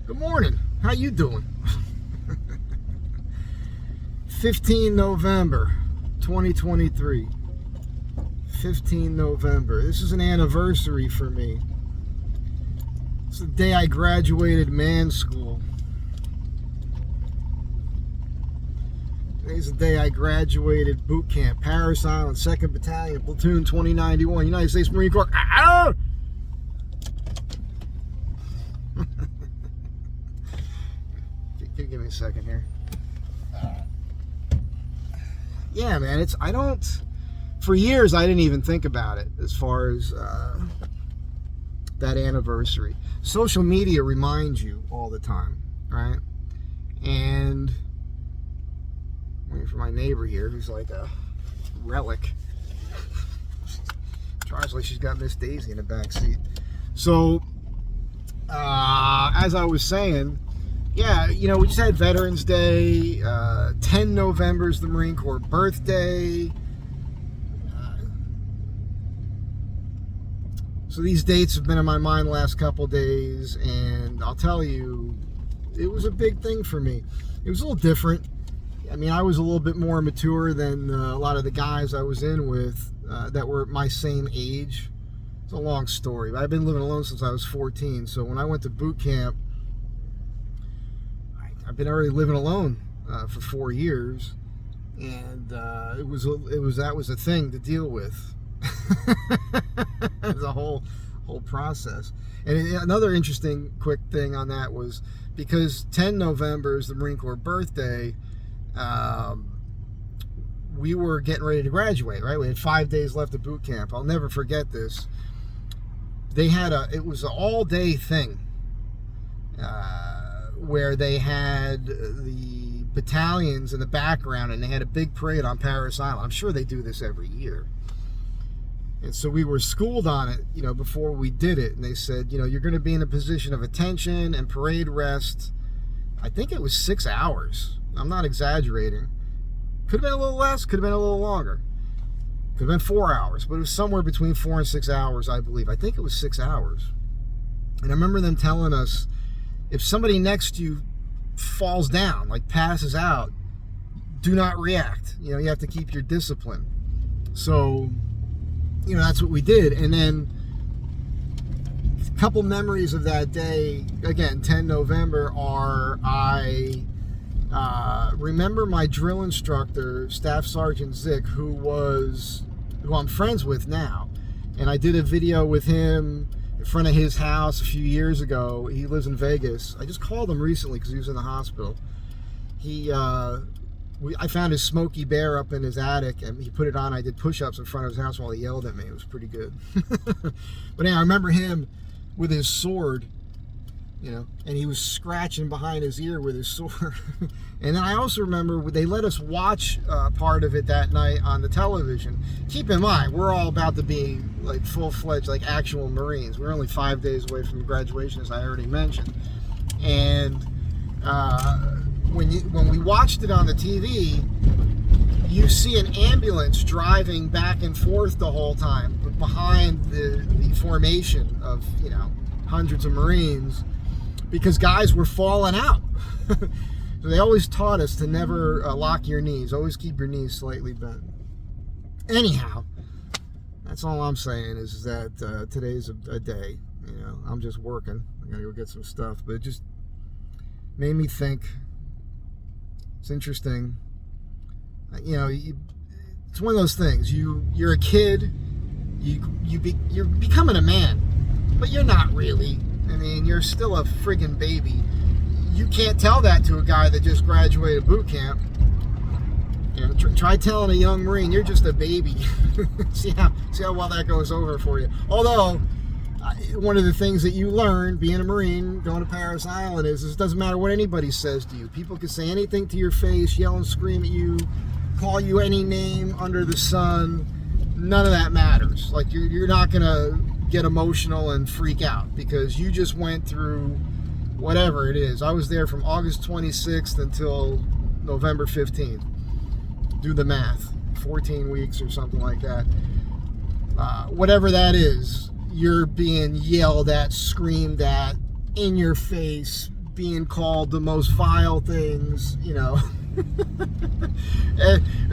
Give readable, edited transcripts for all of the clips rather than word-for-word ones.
Good morning. How you doing? 15 November 2023. 15 November. This is an anniversary for me. It's the day I graduated man school. Today's the day I graduated boot camp, Parris Island, 2nd Battalion, Platoon 2091, United States Marine Corps. Give me a second here. Yeah, man, for years I didn't even think about it as far as that anniversary. Social media reminds you all the time, right? And waiting for my neighbor here who's like a relic. Drives like she's got Miss Daisy in the back seat. So, as I was saying, yeah, we just had Veterans Day. 10 November is the Marine Corps birthday. So these dates have been in my mind the last couple days, and I'll tell you, it was a big thing for me. It was a little different. I mean, I was a little bit more mature than a lot of the guys I was in with that were my same age. It's a long story, but I've been living alone since I was 14. So when I went to boot camp, I've been already living alone for 4 years, and that was a thing to deal with. The whole process. And another interesting quick thing on that was because 10 November is the Marine Corps birthday. We were getting ready to graduate, right? We had 5 days left of boot camp. I'll never forget this. It was an all-day thing. Where they had the battalions in the background, and they had a big parade on Parris Island. I'm sure they do this every year. And so we were schooled on it, before we did it. And they said, you're going to be in a position of attention and parade rest. I think it was 6 hours. I'm not exaggerating. Could have been a little less, could have been a little longer. Could have been 4 hours, but it was somewhere between 4 and 6 hours, I believe. I think it was 6 hours. And I remember them telling us, if somebody next to you falls down, like passes out, do not react. You have to keep your discipline. So, that's what we did. And then a couple memories of that day, again, 10 November, are I remember my drill instructor, Staff Sergeant Zick, who I'm friends with now. And I did a video with him in front of his house a few years ago. He lives in Vegas. I just called him recently because he was in the hospital. I found his Smokey Bear up in his attic, and he put it on. I did push-ups in front of his house while he yelled at me. It was pretty good. But I remember him with his sword, and he was scratching behind his ear with his sword. And then I also remember they let us watch part of it that night on the television. Keep in mind, we're all about to be like full-fledged, like actual Marines. We're only 5 days away from graduation, as I already mentioned. And when we watched it on the TV, you see an ambulance driving back and forth the whole time behind the formation of hundreds of Marines, because guys were falling out. So they always taught us to never lock your knees. Always keep your knees slightly bent. Anyhow, that's all I'm saying is that today's a day. I'm just working. I gotta go get some stuff, but it just made me think. It's interesting. It's one of those things. You're a kid. You're becoming a man, but you're not really. I mean, you're still a friggin' baby. You can't tell that to a guy that just graduated boot camp. Try telling a young Marine you're just a baby. see how well that goes over for you. Although, one of the things that you learn being a Marine, going to Parris Island, is it doesn't matter what anybody says to you. People can say anything to your face, yell and scream at you, call you any name under the sun. None of that matters. Like, you're not going to get emotional and freak out because you just went through whatever it is. I was there from August 26th until November 15th. Do the math. 14 weeks or something like that. Whatever that is, you're being yelled at, screamed at, in your face, being called the most vile things,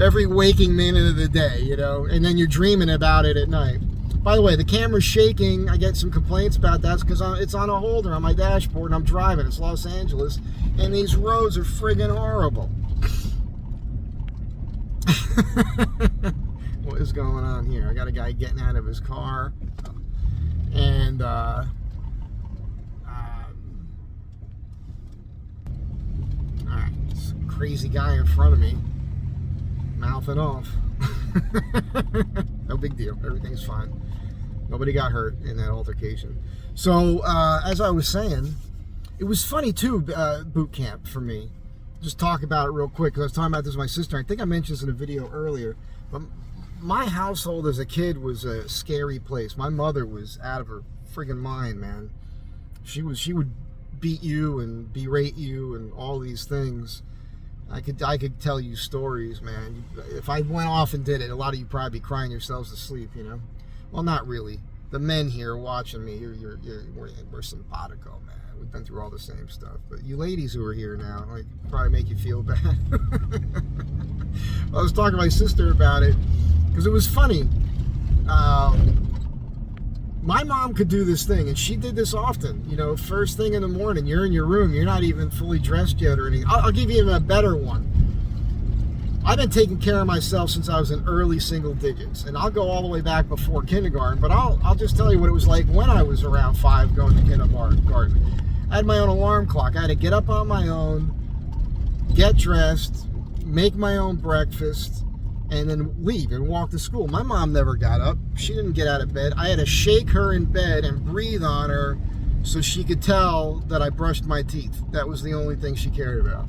every waking minute of the day, and then you're dreaming about it at night. By the way, the camera's shaking. I get some complaints about that because it's on a holder on my dashboard and I'm driving. It's Los Angeles, and these roads are friggin' horrible. What is going on here? I got a guy getting out of his car, and all right, this crazy guy in front of me mouthing off. No big deal. Everything's fine. Nobody got hurt in that altercation. So, as I was saying, it was funny too, boot camp for me. Just talk about it real quick, because I was talking about this with my sister. I think I mentioned this in a video earlier, but my household as a kid was a scary place. My mother was out of her friggin' mind, man. She would beat you and berate you and all these things. I could tell you stories, man. If I went off and did it, a lot of you probably be crying yourselves to sleep, Well, not really. The men here watching me, we're simpatico, man. We've been through all the same stuff. But you ladies who are here now, probably make you feel bad. I was talking to my sister about it because it was funny. My mom could do this thing, and she did this often. First thing in the morning, you're in your room, you're not even fully dressed yet or anything. I'll give you even a better one. I've been taking care of myself since I was in early single digits, and I'll go all the way back before kindergarten, but I'll just tell you what it was like when I was around 5 going to kindergarten. I had my own alarm clock. I had to get up on my own, get dressed, make my own breakfast, and then leave and walk to school. My mom never got up. She didn't get out of bed. I had to shake her in bed and breathe on her so she could tell that I brushed my teeth. That was the only thing she cared about.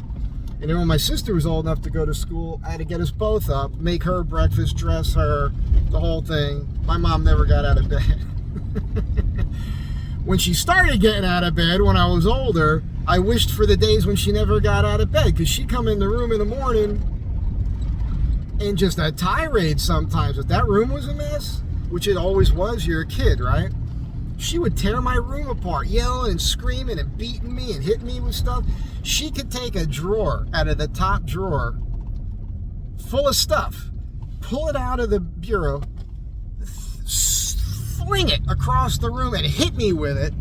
And then when my sister was old enough to go to school, I had to get us both up, make her breakfast, dress her, the whole thing. My mom never got out of bed. When she started getting out of bed when I was older, I wished for the days when she never got out of bed, because she'd come in the room in the morning and just a tirade sometimes. If that room was a mess, which it always was, you're a kid, right? She would tear my room apart, yelling and screaming and beating me and hitting me with stuff. She could take a drawer out of the top drawer full of stuff, pull it out of the bureau, fling it across the room and hit me with it.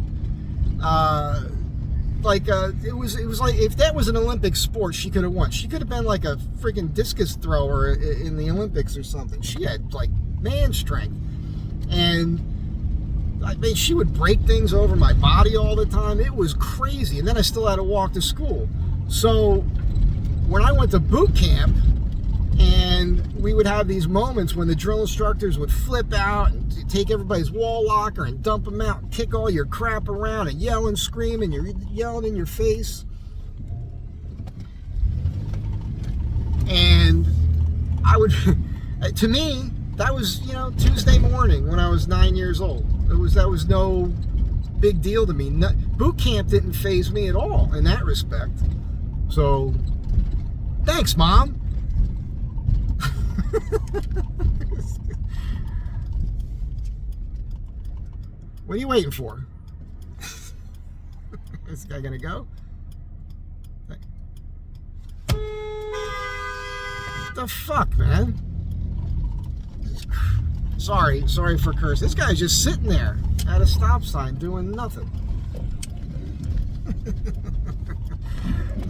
It was like, if that was an Olympic sport, she could have won. She could have been like a freaking discus thrower in the Olympics or something. She had like man strength. And I mean, she would break things over my body all the time. It was crazy. And then I still had to walk to school. So when I went to boot camp, and we would have these moments when the drill instructors would flip out and take everybody's wall locker and dump them out and kick all your crap around and yell and scream, and you're yelling in your face. And I would, to me, that was, Tuesday morning when I was 9 years old. That was no big deal to me. Boot camp didn't faze me at all in that respect. So, thanks, Mom. What are you waiting for? Is this guy gonna go? What the fuck, man? Sorry for cursing. This guy's just sitting there at a stop sign doing nothing.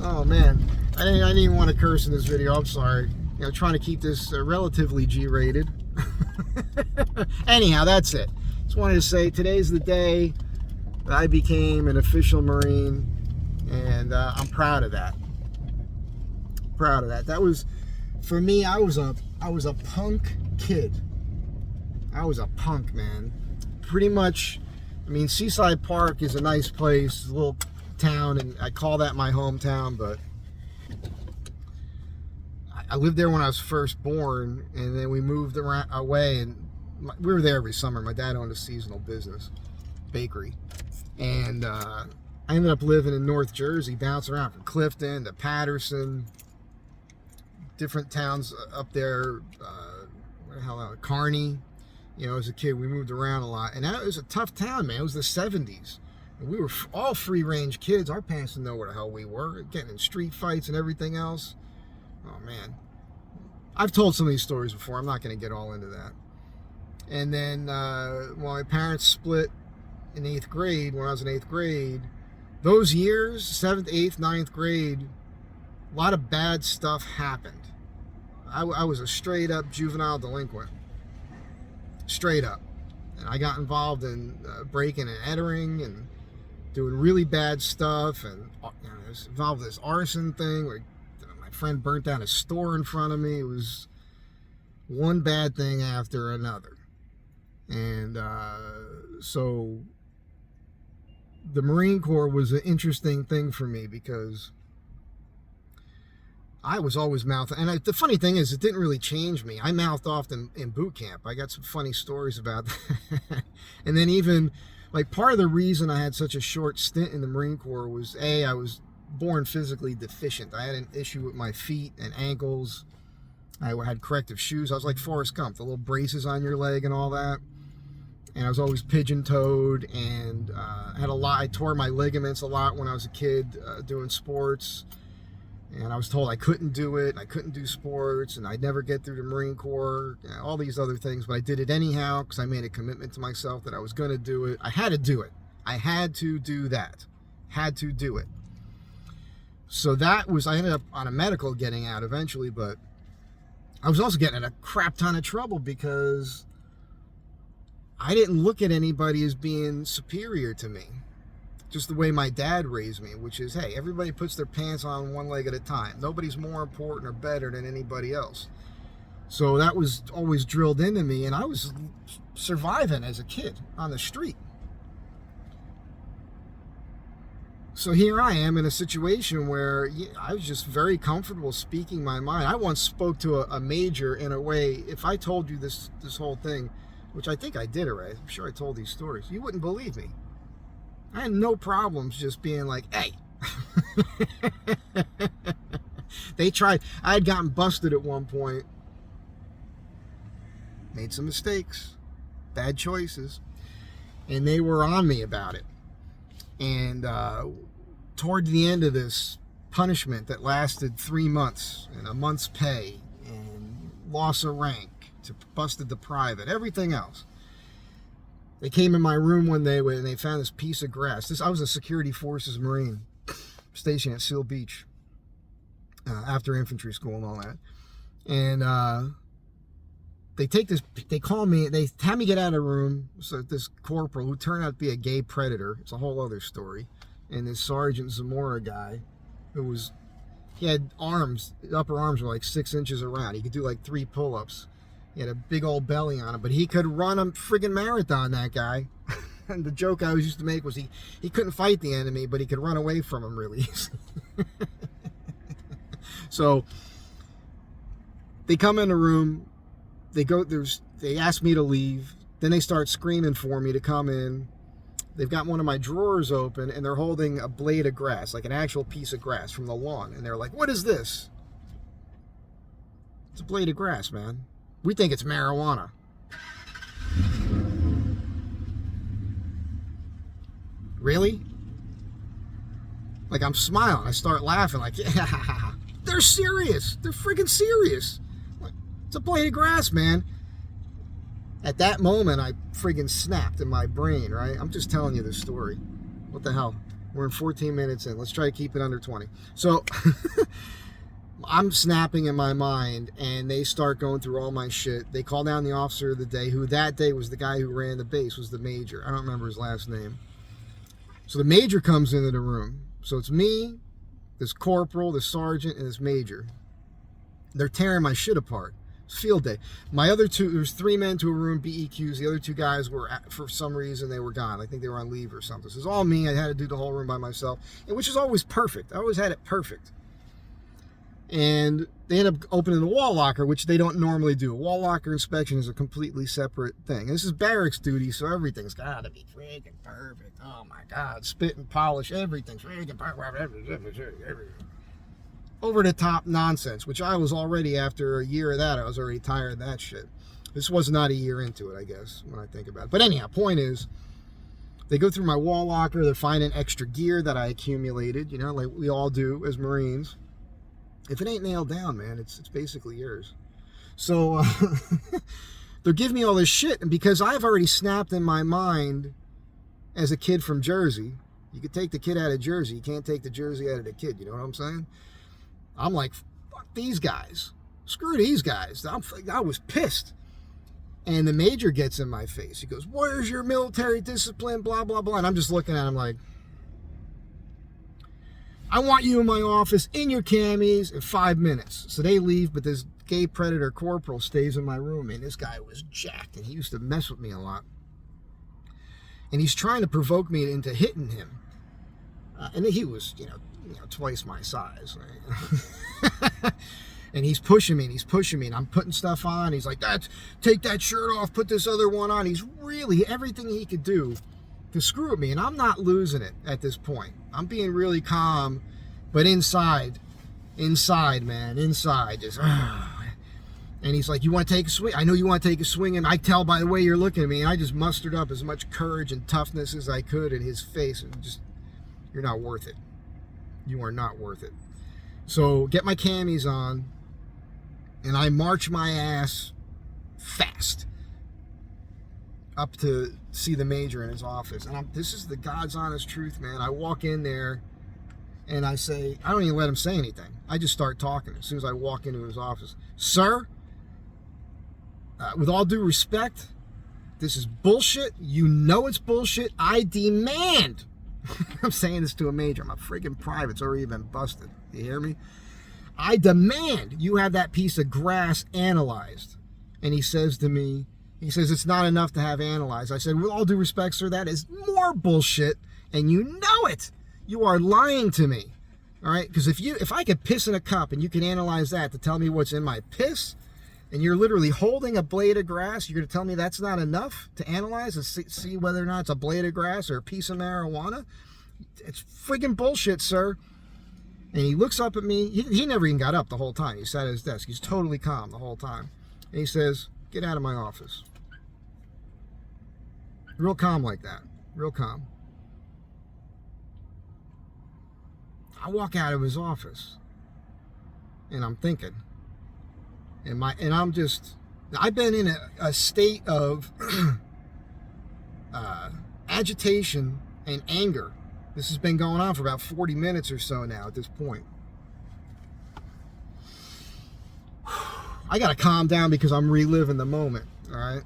Oh man, I didn't even want to curse in this video. I'm sorry. Trying to keep this relatively G-rated. Anyhow, that's it. Just wanted to say today's the day that I became an official Marine, and I'm proud of that. Proud of that. That was, for me, I was a punk kid. I was a punk, man. Pretty much, I mean, Seaside Park is a nice place, it's a little town, and I call that my hometown, but I lived there when I was first born, and then we moved away, and we were there every summer. My dad owned a seasonal business, bakery, and I ended up living in North Jersey, bouncing around from Clifton to Patterson, different towns up there, where the hell, Kearney. As a kid, we moved around a lot, and that was a tough town, man. It was the 70s. We were all free-range kids. Our parents didn't know where the hell we were, getting in street fights and everything else. Oh, man. I've told some of these stories before. I'm not going to get all into that. And then when my parents split in 8th grade, when I was in 8th grade, those years, 7th, 8th, 9th grade, a lot of bad stuff happened. I was a straight-up juvenile delinquent. Straight up. And I got involved in breaking and entering and doing really bad stuff. And I was involved in this arson thing where my friend burnt down a store in front of me. It was one bad thing after another. And so the Marine Corps was an interesting thing for me because I was always mouthing. And the funny thing is, it didn't really change me. I mouthed off in boot camp. I got some funny stories about that. And then even, like, part of the reason I had such a short stint in the Marine Corps was, I was born physically deficient. I had an issue with my feet and ankles. I had corrective shoes. I was like Forrest Gump, the little braces on your leg and all that. And I was always pigeon-toed, and I tore my ligaments a lot when I was a kid doing sports. And I was told I couldn't do it, and I couldn't do sports, and I'd never get through the Marine Corps, all these other things. But I did it anyhow because I made a commitment to myself that I was going to do it. I had to do it. I had to do that. Had to do it. So I ended up on a medical getting out eventually, but I was also getting in a crap ton of trouble because I didn't look at anybody as being superior to me. Just the way my dad raised me, which is, hey, everybody puts their pants on one leg at a time. Nobody's more important or better than anybody else. So that was always drilled into me, and I was surviving as a kid on the street. So here I am in a situation where I was just very comfortable speaking my mind. I once spoke to a major in a way, if I told you this whole thing, which I think I did already, I'm sure I told these stories, you wouldn't believe me. I had no problems just being like, hey. They tried. I had gotten busted at one point. Made some mistakes. Bad choices. And they were on me about it. And toward the end of this punishment that lasted 3 months and a month's pay and loss of rank to busted to private, everything else. They came in my room one day and they found this piece of grass. I was a Security Forces Marine stationed at Seal Beach after infantry school and all that. And they call me, they have me get out of the room. So this corporal who turned out to be a gay predator, it's a whole other story. And this Sergeant Zamora guy he had arms, upper arms were like 6 inches around. He could do like 3 pull-ups. He had a big old belly on him, but he could run a friggin' marathon, that guy. And the joke I always used to make was he couldn't fight the enemy, but he could run away from him really easily. So they come in the room, they ask me to leave, then they start screaming for me to come in. They've got one of my drawers open, and they're holding a blade of grass, like an actual piece of grass from the lawn. And they're like, what is this? It's a blade of grass, man. We think it's marijuana. Really? Like, I'm smiling. I start laughing like, yeah, they're serious. They're freaking serious. It's a blade of grass, man. At that moment, I friggin' snapped in my brain, right? I'm just telling you this story. What the hell? We're in 14 minutes in. Let's try to keep it under 20. So I'm snapping in my mind, and they start going through all my shit. They call down the officer of the day, who that day was the guy who ran the base, was the major. I don't remember his last name. So the major comes into the room. So it's me, this corporal, this sergeant, and this major. They're tearing my shit apart. It's field day. My other two, there's 3 men to a room, BEQs. The other 2 guys were, for some reason, they were gone. I think they were on leave or something. So it's all me. I had to do the whole room by myself, and which is always perfect. I always had it perfect. And they end up opening the wall locker, which they don't normally do. Wall locker inspection is a completely separate thing. And this is barracks duty, so everything's got to be freaking perfect. Oh my God, spit and polish, everything's freaking perfect. Over the top nonsense, which I was already, after a year of that, I was already tired of that shit. This was not a year into it, I guess, when I think about it. But anyhow, point is, They go through my wall locker. They're finding extra gear that I accumulated, you know, like we all do as Marines. If it ain't nailed down, man, it's basically yours. So they're giving me all this shit. And because I've already snapped in my mind as a kid from Jersey, you could take the kid out of Jersey. You can't take the Jersey out of the kid. You know what I'm saying? I'm like, fuck these guys. Screw these guys. I was pissed. And the major gets in my face. He goes, where's your military discipline? Blah, blah, blah. And I'm just looking at him like, I want you in my office in your camis in 5 minutes. So they leave, but this gay predator corporal stays in my room. And this guy was jacked, and he used to mess with me a lot. And he's trying to provoke me into hitting him. And he was, you know, twice my size. Right? And he's pushing me, and I'm putting stuff on. He's like, take that shirt off, put this other one on. He's really everything he could do to screw with me. And I'm not losing it at this point. I'm being really calm, but inside, man, just, and he's like, you want to take a swing? I know you want to take a swing. And I tell by the way you're looking at me, and I just mustered up as much courage and toughness as I could in his face. And just, you're not worth it. You are not worth it. So get my camis on, and I march my ass fast up to see the major in his office. And this is the God's honest truth, man. I walk in there, and I say, I don't even let him say anything. I just start talking as soon as I walk into his office. Sir, with all due respect, this is bullshit. You know it's bullshit. I demand. I'm saying this to a major. My friggin' private's already been busted. You hear me? I demand you have that piece of grass analyzed. And he says to me, it's not enough to have analyzed. I said, with all due respect, sir, that is more bullshit, and you know it. You are lying to me. All right? Because if I could piss in a cup and you can analyze that to tell me what's in my piss, and you're literally holding a blade of grass, you're going to tell me that's not enough to analyze and see whether or not it's a blade of grass or a piece of marijuana? It's friggin' bullshit, sir. And he looks up at me. He never even got up the whole time. He sat at his desk. He's totally calm the whole time. And he says, get out of my office. Real calm like that. Real calm. I walk out of his office, and I'm thinking, I've been in a state of agitation and anger. This has been going on for about 40 minutes or so now at this point. I got to calm down because I'm reliving the moment, all right?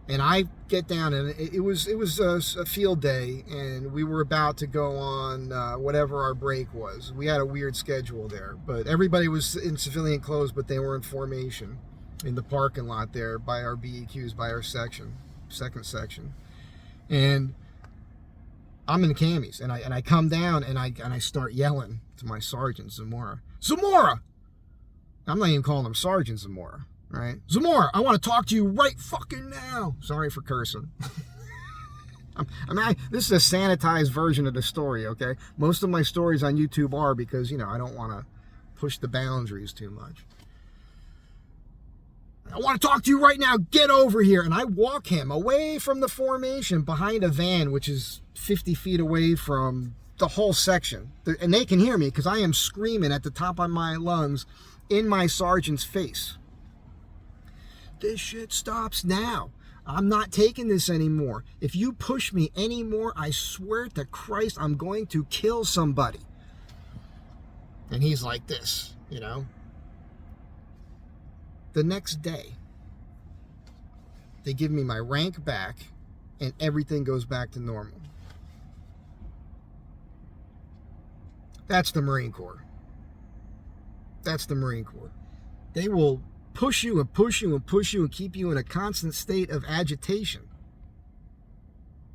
And I get down, and it was a field day, and we were about to go on whatever our break was. We had a weird schedule there, but everybody was in civilian clothes, but they were in formation in the parking lot there by our BEQs, by our section, second section. And I'm in the camis, and I come down, and I start yelling to my sergeant, Zamora. Zamora! I'm not even calling him Sergeant Zamora, right? Zamora, I want to talk to you right fucking now. Sorry for cursing. This is a sanitized version of the story, okay? Most of my stories on YouTube are because, I don't want to push the boundaries too much. I want to talk to you right now. Get over here. And I walk him away from the formation behind a van, which is 50 feet away from the whole section. And they can hear me because I am screaming at the top of my lungs in my sergeant's face. This shit stops now. I'm not taking this anymore. If you push me anymore, I swear to Christ, I'm going to kill somebody. And he's like this, The next day, they give me my rank back, and everything goes back to normal. That's the Marine Corps. That's the Marine Corps. They will push you and push you and push you and keep you in a constant state of agitation.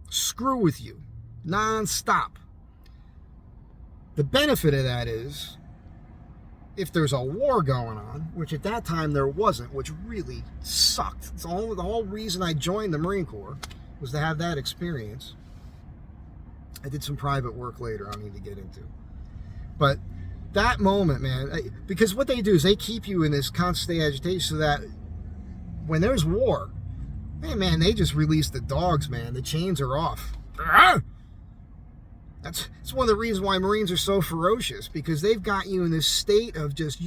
Screw with you. Non-stop. The benefit of that is, if there's a war going on, which at that time there wasn't, which really sucked. It's the whole reason I joined the Marine Corps was to have that experience. I did some private work later I don't need to get into. But that moment, man, because what they do is they keep you in this constant state of agitation so that when there's war, hey, man, they just release the dogs, man. The chains are off. That's one of the reasons why Marines are so ferocious, because they've got you in this state of just,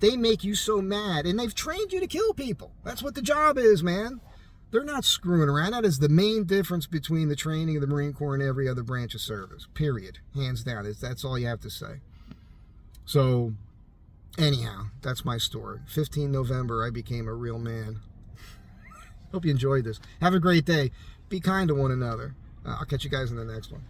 they make you so mad, and they've trained you to kill people. That's what the job is, man. They're not screwing around. That is the main difference between the training of the Marine Corps and every other branch of service, period. Hands down. That's all you have to say. So, anyhow, that's my story. 15 November, I became a real man. Hope you enjoyed this. Have a great day. Be kind to one another. I'll catch you guys in the next one.